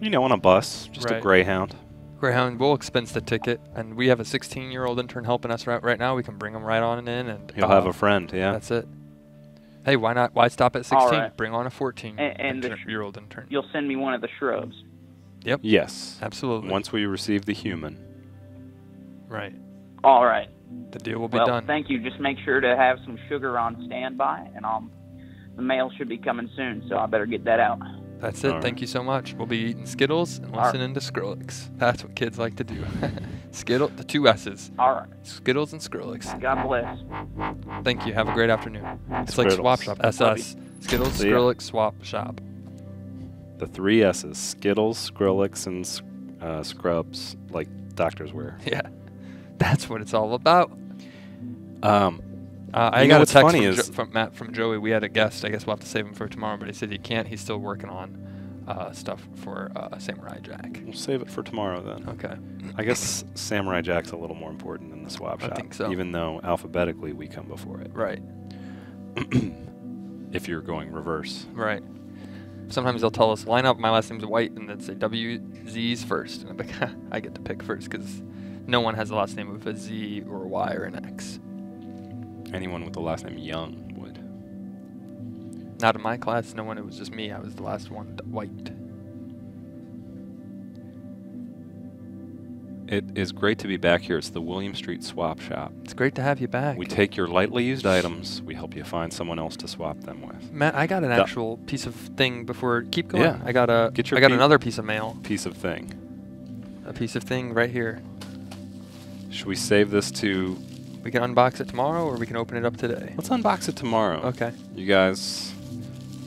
On a bus, just a Right. Greyhound. Greyhound, we'll expense the ticket, and we have a 16-year-old intern helping us right now. We can bring him right on in, and He'll have a friend, yeah. That's it. Hey, why not? Why stop at 16? All right. Bring on a 14-year-old intern. You'll send me one of the shrubs. Yep. Yes. Absolutely. Once we receive the human. Right. All right. The deal will be Well, done. thank you. Just make sure to have some sugar on standby, and the mail should be coming soon, so I better get that out. That's it. All Thank right. you so much. We'll be eating Skittles and All right. listening to Skrillex. That's what kids like to do. The two S's. All right. Skittles and Skrillex. God bless. Thank you. Have a great afternoon. It's like Swap Skittles. Shop. SS. Skittles, See ya. Skrillex, Swap Shop. The 3 S's. Skittles, Skrillex, and Scrubs, like doctors wear. Yeah. That's what it's all about. I You know got a what's text funny from, is- from Matt from Joey. We had a guest. I guess we'll have to save him for tomorrow, but he said he can't. He's still working on stuff for Samurai Jack. We'll save it for tomorrow then. Okay. I guess Samurai Jack's a little more important than the Swap I Shop. think so. Even though alphabetically we come before it. Right. If you're going reverse. Right. Sometimes they'll tell us, line up, my last name's White, and they'd say WZ's first. And I'm like, I get to pick first because no one has the last name of a Z or a Y or an X. Anyone with the last name Young would. Not in my class. No one. It was just me. I was the last one. White. It is great to be back here. It's the William Street Swap Shop. It's great to have you back. We take your lightly used items. We help you find someone else to swap them with. Matt, I got an actual piece of thing before. Keep going. Yeah. I got Get another piece of mail. Piece of thing. A piece of thing right here. Should we save this to... We can unbox it tomorrow, or we can open it up today. Let's unbox it tomorrow. Okay. You guys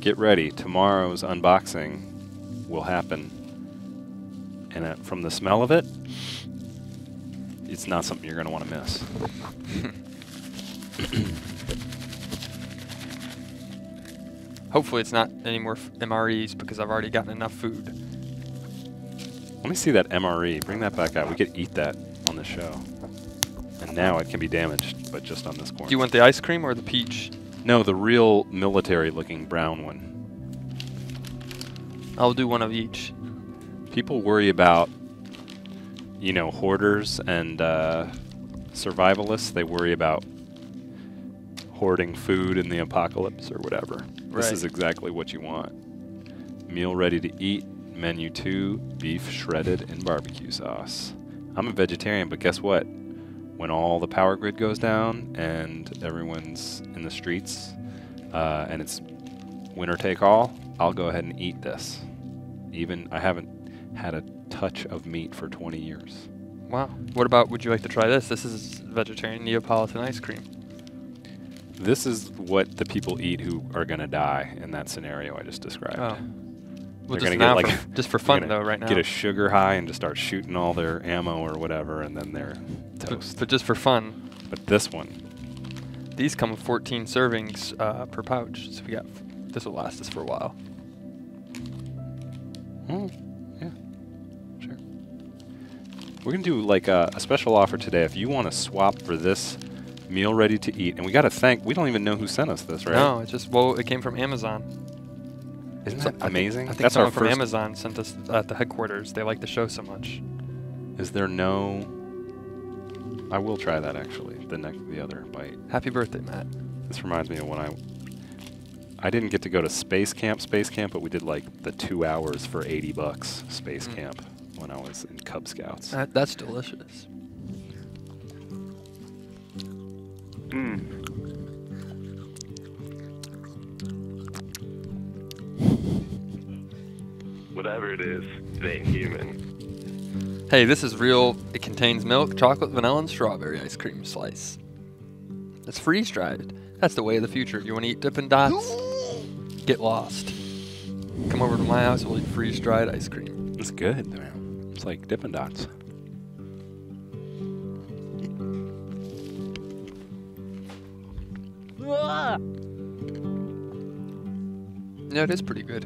get ready. Tomorrow's unboxing will happen. And from the smell of it, it's not something you're going to want to miss. Hopefully it's not any more MREs because I've already gotten enough food. Let me see that MRE. Bring that back out. We could eat that on the show. And now it can be damaged, but just on this corner. Do you want the ice cream or the peach? No, the real military-looking brown one. I'll do one of each. People worry about, hoarders and survivalists. They worry about hoarding food in the apocalypse or whatever. This Right. is exactly what you want. Meal ready to eat. Menu 2, beef shredded in barbecue sauce. I'm a vegetarian, but guess what? When all the power grid goes down and everyone's in the streets and it's winner take all, I'll go ahead and eat this. Even I haven't had a touch of meat for 20 years. Wow. What about, would you like to try this? This is vegetarian Neapolitan ice cream. This is what the people eat who are going to die in that scenario I just described. Oh. Well, They're just gonna now, get just for they're fun gonna though, right now. Get a sugar high and just start shooting all their ammo or whatever, and then they're toast. But just for fun. But this one, These come with 14 servings per pouch, so this will last us for a while. yeah, sure. We're gonna do like a special offer today. If you want to swap for this meal ready to eat, and we got to thank. We don't even know who sent us this, right? No, it came from Amazon. Isn't that amazing? I think That's our someone from first. Amazon sent us at the headquarters. They like the show so much. Is there no? I will try that actually. The other bite. Happy birthday, Matt. This reminds me of when I didn't get to go to space camp, but we did like the 2 hours for $80 space camp when I was in Cub Scouts. That's delicious. Whatever it is, it ain't human. Hey, this is real. It contains milk, chocolate, vanilla, and strawberry ice cream slice. It's freeze-dried. That's the way of the future. You want to eat Dippin' Dots? Get lost. Come over to my house, we'll eat freeze-dried ice cream. It's good, man. It's like Dippin' Dots. Yeah, it is pretty good.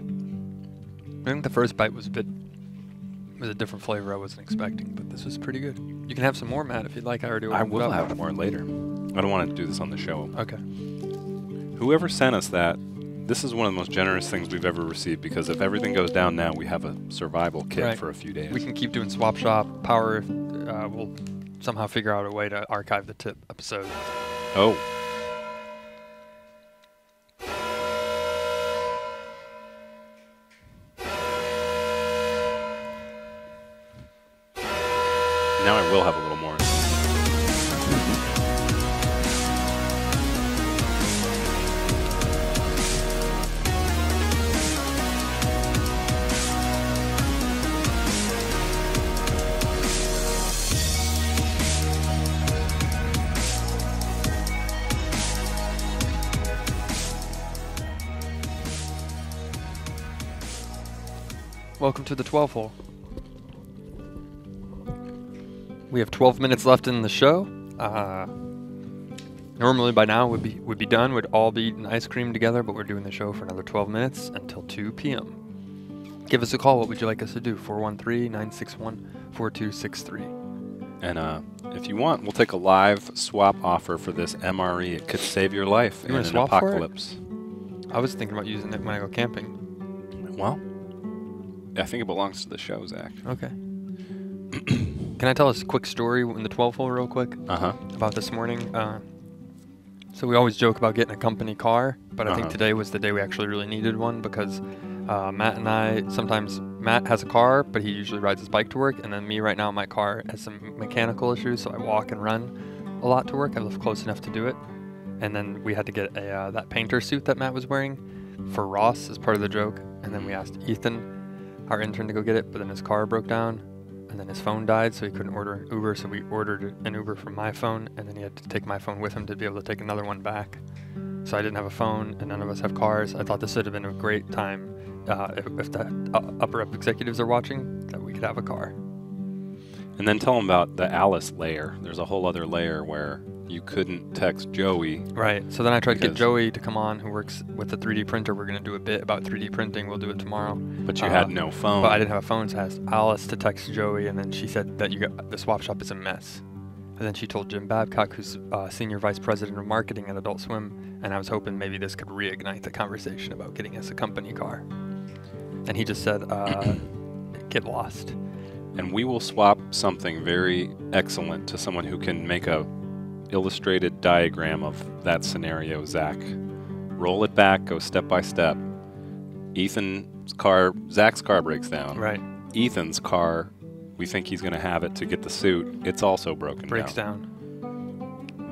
I think the first bite was a different flavor I wasn't expecting, but this was pretty good. You can have some more, Matt, if you'd like. I already I opened it will up. have more later. I don't want to do this on the show. Okay. Whoever sent us that, this is one of the most generous things we've ever received, because if everything goes down now, we have a survival kit Right. for a few days. We can keep doing Swap Shop, Power. We'll somehow figure out a way to archive the tip episode. Oh. Now I will have a little more. Welcome to the 12 hole. We have 12 minutes left in the show. Normally by now would be done. We'd all be eating ice cream together, but we're doing the show for another 12 minutes until 2 p.m. Give us a call. What would you like us to do? 413-961-4263. And if you want, we'll take a live swap offer for this MRE. It could save your life in wanna an swap for it? apocalypse. I was thinking about using it when I go camping. Well, I think it belongs to the show, Zach. Okay. Can I tell us a quick story in the 12 hole real quick? Uh-huh. About this morning. So we always joke about getting a company car, but I think today was the day we actually really needed one, because Matt and I, sometimes Matt has a car, but he usually rides his bike to work, and then me right now, my car has some mechanical issues, so I walk and run a lot to work. I live close enough to do it. And then we had to get that painter suit that Matt was wearing for Ross as part of the joke, and then we asked Ethan, our intern, to go get it, but then his car broke down. And then his phone died, so he couldn't order Uber, so we ordered an Uber from my phone, and then he had to take my phone with him to be able to take another one back. So I didn't have a phone, and none of us have cars. I thought this would have been a great time, if the upper up executives are watching, that we could have a car. And then tell them about the Alice layer. There's a whole other layer where you couldn't text Joey. Right. So then I tried to get Joey to come on, who works with the 3D printer. We're going to do a bit about 3D printing. We'll do it tomorrow. But you had no phone. But I didn't have a phone, so I asked Alice to text Joey, and then she said that the swap shop is a mess. And then she told Jim Babcock, who's Senior Vice President of Marketing at Adult Swim, and I was hoping maybe this could reignite the conversation about getting us a company car. And he just said, get lost. And we will swap something very excellent to someone who can make a illustrated diagram of that scenario, Zach. Roll it back, go step by step. Zach's car breaks down. Right. Ethan's car, we think he's going to have it to get the suit. It's also broken Breaks down.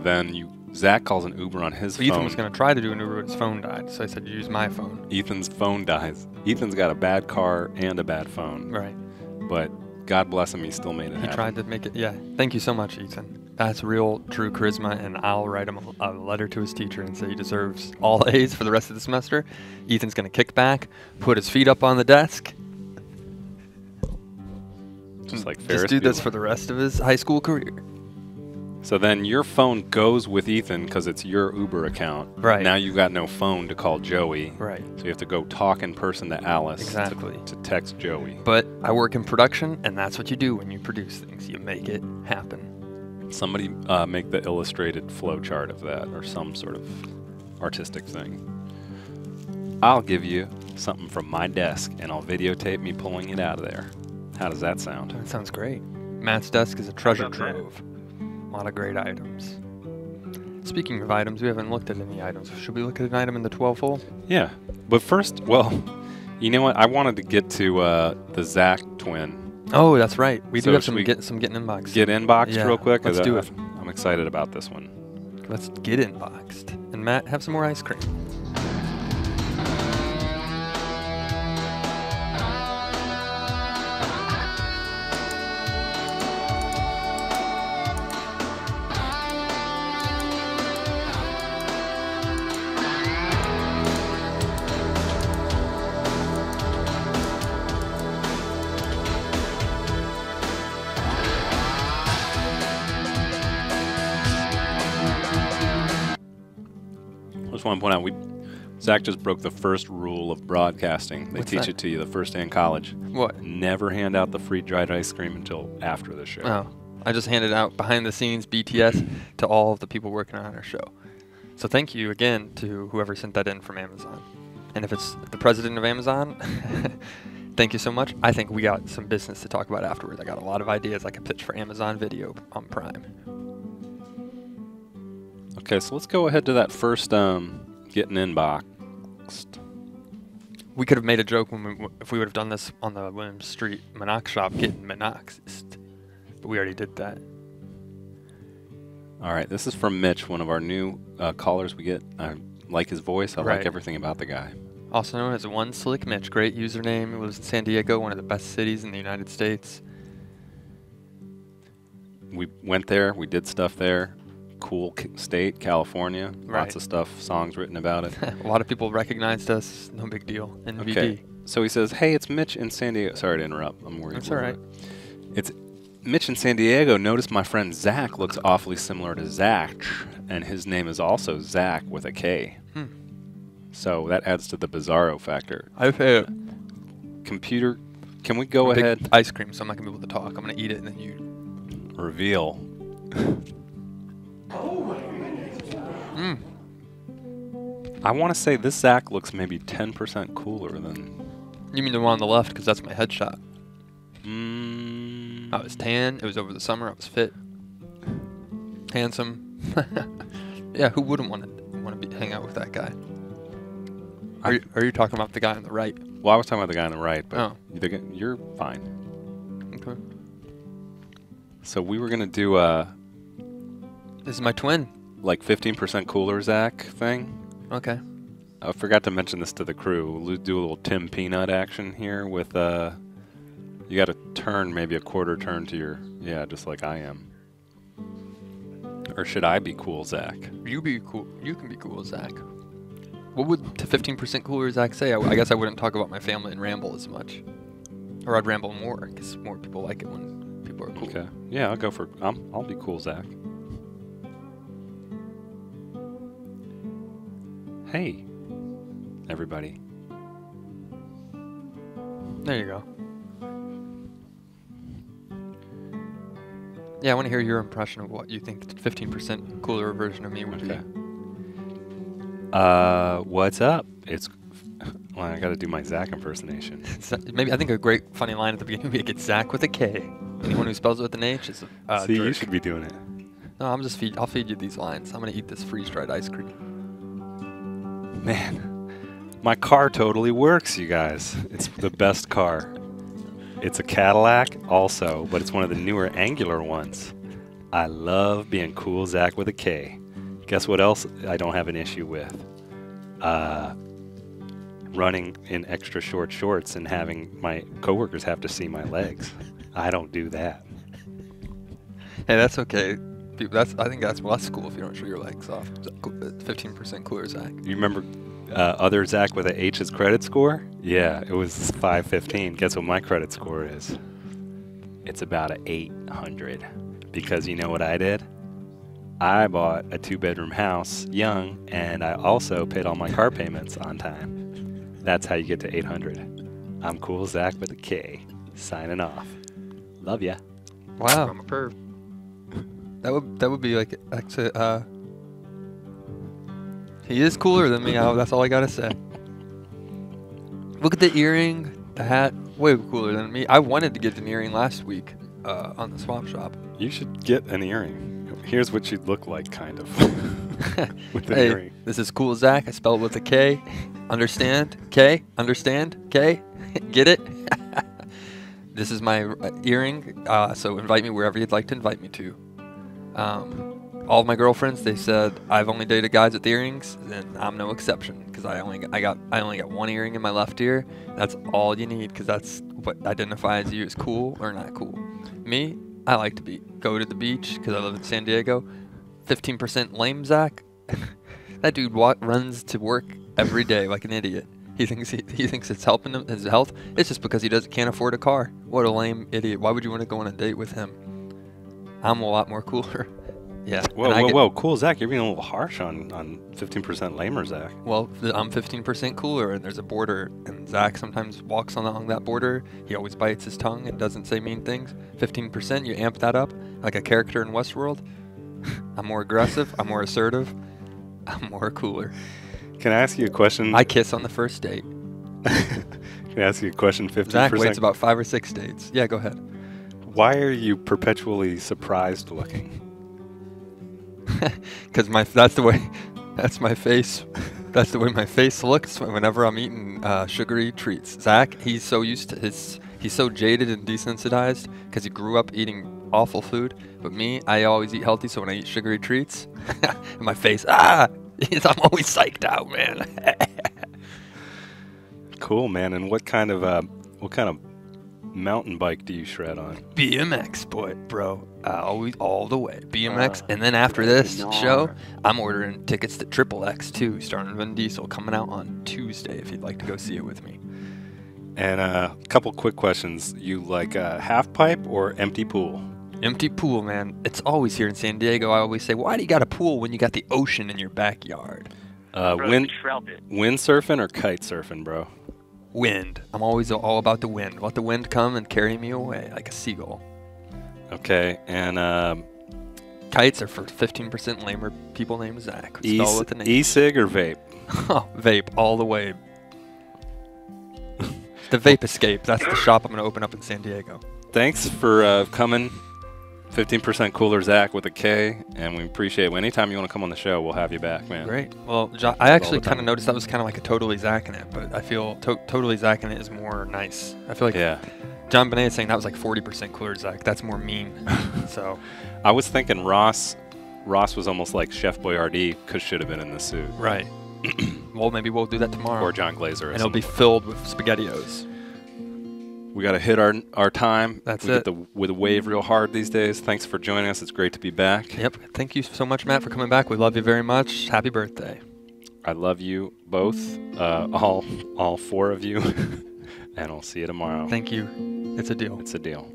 Then Zach calls an Uber on his phone. Ethan was going to try to do an Uber, but his phone died, so I said, use my phone. Ethan's phone dies. Ethan's got a bad car and a bad phone. Right. But God bless him, he still made it happen. He tried to make it, yeah. Thank you so much, Ethan. That's real, true charisma, and I'll write him a letter to his teacher and say he deserves all A's for the rest of the semester. Ethan's going to kick back, put his feet up on the desk. Just like Ferris Just do this Bueller. for the rest of his high school career. So then your phone goes with Ethan because it's your Uber account. Right. Now you've got no phone to call Joey. Right. So you have to go talk in person to Alice Exactly. to text Joey. But I work in production, and that's what you do when you produce things. You make it happen. Somebody make the illustrated flow chart of that or some sort of artistic thing. I'll give you something from my desk, and I'll videotape me pulling it out of there. How does that sound? That sounds great. Matt's desk is a treasure trove. A lot of great items. Speaking of items, we haven't looked at any items. Should we look at an item in the 12 hole? Yeah, but first, well, you know what? I wanted to get to the Zack twin. Oh, that's right. We So do have should we some getting inboxed. Get inboxed Yeah, real quick. let's do it. I'm excited about this one. Let's get inboxed. And Matt, have some more ice cream. I just want to point out, Zach just broke the first rule of broadcasting. They What's teach that? it to you the first day in college. What? Never hand out the free dried ice cream until after the show. Oh, I just handed out behind the scenes BTS to all of the people working on our show. So thank you again to whoever sent that in from Amazon. And if it's the president of Amazon, thank you so much. I think we got some business to talk about afterwards. I got a lot of ideas I could pitch for Amazon Video on Prime. Okay, so let's go ahead to that first getting inboxed. We could have made a joke if we would have done this on the Williams Street Monox shop getting Monoxed. But we already did that. All right, this is from Mitch, one of our new callers we get. I like his voice. I Right. like everything about the guy. Also known as One Slick Mitch. Great username. It was in San Diego, one of the best cities in the United States. We went there. We did stuff there. Cool state, California. Right. Lots of stuff, songs written about it. A lot of people recognized us. No big deal. NVD. Okay, so he says, hey, it's Mitch in San Diego. Sorry to interrupt. I'm worried. That's all right. It's Mitch in San Diego. Noticed my friend Zach looks awfully similar to Zack, and his name is also Zack with a K. So that adds to the bizarro factor. I've had Computer, can we go big ahead? ice cream, so I'm not gonna be able to talk. I'm gonna eat it and then you. Reveal. I want to say this Zack looks maybe 10% cooler than. You mean the one on the left? Because that's my headshot. Mm, I was tan. It was over the summer. I was fit, handsome. Yeah, who wouldn't want to hang out with that guy? Are you talking about the guy on the right? well, I was talking about the guy on the right, but Oh. you're fine. Okay. So we were gonna do This is my twin. like 15% cooler Zack thing. Okay. I forgot to mention this to the crew. We'll do a little Tim Peanut action here with you got to turn maybe a quarter turn to your just like I am. Or should I be cool, Zack? You be cool. You can be cool, Zach. What would to 15% cooler Zach say? I guess I wouldn't talk about my family and ramble as much, or I'd ramble more because more people like it when people are cool. Okay. Yeah, I'll go for. I'll be cool, Zack. Hey, everybody. There you go. Yeah, I want to hear your impression of what you think the 15% cooler version of me would Okay. be. What's up? It's. Well, I got to do my Zack impersonation. Maybe I think a great funny line at the beginning would be "It's Zach with a K." Anyone who spells it with an H is a See, you jerk. should be doing it. No, I'll feed you these lines. I'm gonna eat this freeze-dried ice cream. Man, my car totally works, you guys. It's the best car. It's a Cadillac also, but it's one of the newer angular ones. I love being cool Zack with a K. Guess what else I don't have an issue with? Running in extra short shorts and having my coworkers have to see my legs. I don't do that. Hey, that's okay. I think that's cool if you don't show your legs off. 15% cooler, Zach. You remember other Zack with a H's credit score? Yeah, it was 515. Guess what my credit score is? It's about a 800. Because you know what I did? I bought a 2-bedroom house young, and I also paid all my car payments on time. That's how you get to 800. I'm cool Zack with a K. Signing off. Love ya. Wow. I'm a perv. That would be like actually he is cooler than me. That's all I gotta say. Look at the earring, the hat, way cooler than me. I wanted to get an earring last week on the swap shop. You should get an earring. Here's what she'd look like, kind of. with the Hey, earring. this is cool, Zach. I spell it with a K. Understand? K? Understand? K? Get it? This is my earring, so invite me wherever you'd like to invite me to. All of my girlfriends, they said I've only dated guys with earrings, and I'm no exception because I only got one earring in my left ear. That's all you need because that's what identifies you as cool or not cool. Me, I like to go to the beach because I live in San Diego. 15% lame Zach. That dude runs to work every day like an idiot. He thinks it's helping him his health. It's just because he can't afford a car. What a lame idiot! Why would you want to go on a date with him? I'm a lot more cooler. Yeah. Whoa, cool, Zach. You're being a little harsh on 15% lamer, Zach. Well, I'm 15% cooler, and there's a border, and Zach sometimes walks along that border. He always bites his tongue and doesn't say mean things. 15%, you amp that up like a character in Westworld. I'm more aggressive. I'm more assertive. I'm more cooler. Can I ask you a question? I kiss on the first date. Can I ask you a question? 15%. Zach waits about 5 or 6 dates. Yeah, go ahead. Why are you perpetually surprised looking? Because that's my face. That's the way my face looks whenever I'm eating sugary treats. Zach, he's so jaded and desensitized because he grew up eating awful food. But me, I always eat healthy, so when I eat sugary treats, my face, I'm always psyched out, man. Cool, man. And what kind of mountain bike do you shred on? BMX, bro. Always all the way. BMX. And then after this show, I'm ordering tickets to Triple X 2, starring Vin Diesel, coming out on Tuesday if you'd like to go see it with me. And a couple quick questions. You like half pipe or empty pool? Empty pool, man. It's always here in San Diego. I always say, why do you got a pool when you got the ocean in your backyard? Windsurfing or kite surfing, bro? Wind. I'm always all about the wind. Let the wind come and carry me away like a seagull. Okay, and kites are for 15% lamer people named Zach. E-cig or vape? Oh, vape all the way. The Vape Escape. That's the shop I'm going to open up in San Diego. Thanks for coming. 15% cooler Zach with a K, and we appreciate it. Anytime you want to come on the show, we'll have you back, man. Great. Well, I actually kind of noticed that was kind of like a Totally Zach in it, but I feel Totally Zach in it is more nice. I feel like John Bonet is saying that was like 40% cooler Zach. That's more mean. So I was thinking Ross was almost like Chef Boyardee, because should have been in the suit. Right. Well, maybe we'll do that tomorrow. Or John Glazer. And it'll be filled with SpaghettiOs. We got to hit our time. That's it. We wave real hard these days. Thanks for joining us. It's great to be back. Yep. Thank you so much, Matt, for coming back. We love you very much. Happy birthday. I love you both, all four of you, and I'll see you tomorrow. Thank you. It's a deal. It's a deal.